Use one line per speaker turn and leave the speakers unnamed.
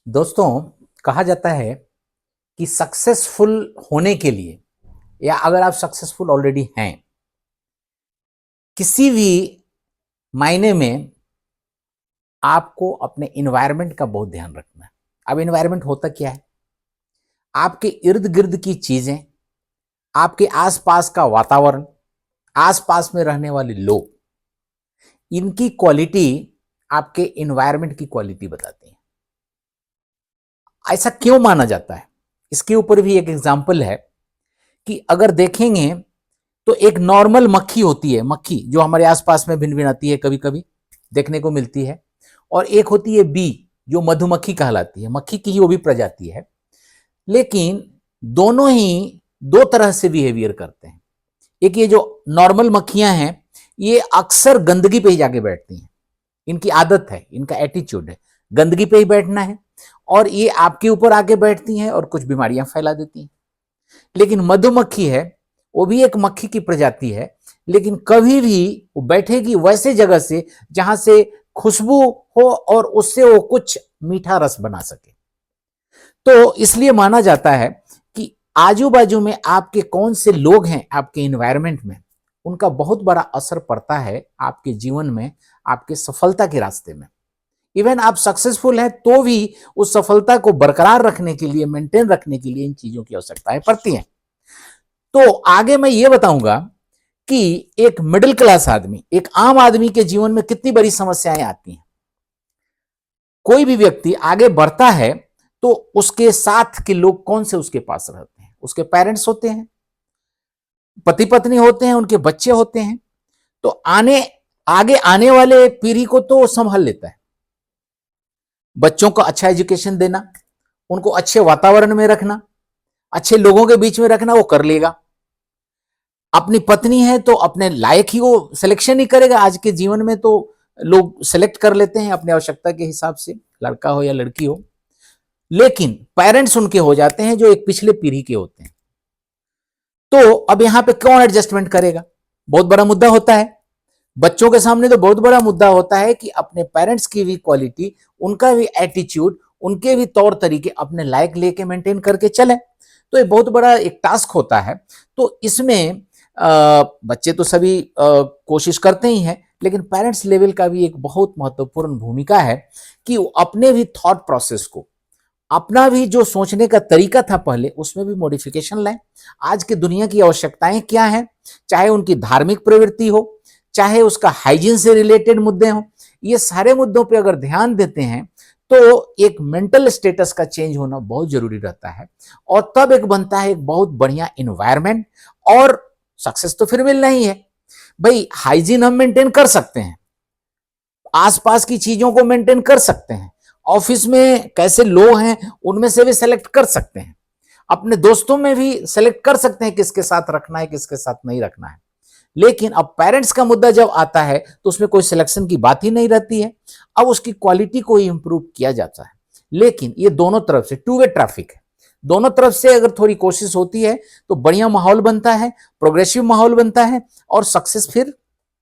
दोस्तों, कहा जाता है कि सक्सेसफुल होने के लिए या अगर आप सक्सेसफुल ऑलरेडी हैं, किसी भी मायने में आपको अपने इन्वायरमेंट का बहुत ध्यान रखना है। अब इन्वायरमेंट होता क्या है? आपके इर्द गिर्द की चीजें, आपके आसपास का वातावरण, आसपास में रहने वाले लोग, इनकी क्वालिटी आपके इन्वायरमेंट की क्वालिटी बताती है। ऐसा क्यों माना जाता है? इसके ऊपर भी एक एग्जाम्पल है कि अगर देखेंगे तो एक नॉर्मल मक्खी होती है, मक्खी जो हमारे आसपास में भिन भिन आती है, कभी कभी देखने को मिलती है। और एक होती है बी, जो मधुमक्खी कहलाती है, मक्खी की ही वो भी प्रजाति है। लेकिन दोनों ही दो तरह से बिहेवियर करते हैं। एक ये जो नॉर्मल मक्खियां हैं, ये अक्सर गंदगी पे ही जाके बैठती हैं। इनकी आदत है, इनका एटीट्यूड है, गंदगी पे ही बैठना है। और ये आपके ऊपर आके बैठती हैं और कुछ बीमारियां फैला देती हैं। लेकिन मधुमक्खी है, वो भी एक मक्खी की प्रजाति है, लेकिन कभी भी वो बैठेगी वैसे जगह से जहां से खुशबू हो और उससे वो कुछ मीठा रस बना सके। तो इसलिए माना जाता है कि आजू बाजू में आपके कौन से लोग हैं, आपके इन्वायरमेंट में, उनका बहुत बड़ा असर पड़ता है आपके जीवन में, आपके सफलता के रास्ते में। इवन आप सक्सेसफुल हैं तो भी उस सफलता को बरकरार रखने के लिए, मेंटेन रखने के लिए इन चीजों की आवश्यकताएं पड़ती हैं। तो आगे मैं ये बताऊंगा कि एक मिडिल क्लास आदमी, एक आम आदमी के जीवन में कितनी बड़ी समस्याएं आती हैं। कोई भी व्यक्ति आगे बढ़ता है तो उसके साथ के लोग कौन से उसके पास रहते हैं? उसके पेरेंट्स होते हैं, पति पत्नी होते हैं, उनके बच्चे होते हैं। तो आगे आने वाले पीढ़ी को तो संभाल लेता है। बच्चों को अच्छा एजुकेशन देना, उनको अच्छे वातावरण में रखना, अच्छे लोगों के बीच में रखना, वो कर लेगा। अपनी पत्नी है तो अपने लायक ही वो सिलेक्शन ही करेगा। आज के जीवन में तो लोग सिलेक्ट कर लेते हैं अपनी आवश्यकता के हिसाब से, लड़का हो या लड़की हो। लेकिन पेरेंट्स उनके हो जाते हैं जो एक पिछले पीढ़ी के होते हैं। तो अब यहां पे कौन एडजस्टमेंट करेगा? बहुत बड़ा मुद्दा होता है। बच्चों के सामने तो बहुत बड़ा मुद्दा होता है कि अपने पेरेंट्स की भी क्वालिटी, उनका भी एटीट्यूड, उनके भी तौर तरीके अपने लायक लेके मेंटेन करके चले। तो ये बहुत बड़ा एक टास्क होता है। तो इसमें बच्चे तो सभी कोशिश करते ही हैं, लेकिन पेरेंट्स लेवल का भी एक बहुत महत्वपूर्ण भूमिका है कि वो अपने भी थॉट प्रोसेस को, अपना भी जो सोचने का तरीका था पहले, उसमें भी मॉडिफिकेशन लाएं। आज की दुनिया की आवश्यकताएं क्या हैं, चाहे उनकी धार्मिक प्रवृत्ति हो, चाहे उसका हाइजीन से रिलेटेड मुद्दे हों, ये सारे मुद्दों पे अगर ध्यान देते हैं तो एक मेंटल स्टेटस का चेंज होना बहुत जरूरी रहता है। और तब एक बनता है एक बहुत बढ़िया इन्वायरमेंट। और सक्सेस तो फिर मिलना ही है भाई। हाइजीन हम मेंटेन कर सकते हैं, आसपास की चीजों को मेंटेन कर सकते हैं, ऑफिस में कैसे लोग हैं उनमें से भी सेलेक्ट कर सकते हैं, अपने दोस्तों में भी सेलेक्ट कर सकते हैं किसके साथ रखना है, किसके साथ नहीं रखना है। लेकिन अब पेरेंट्स का मुद्दा जब आता है तो उसमें कोई सिलेक्शन की बात ही नहीं रहती है। अब उसकी क्वालिटी को ही इंप्रूव किया जाता है। लेकिन ये दोनों तरफ से टू वे ट्रैफिक है। दोनों तरफ से अगर थोड़ी कोशिश होती है तो बढ़िया माहौल बनता है, प्रोग्रेसिव माहौल बनता है और सक्सेस फिर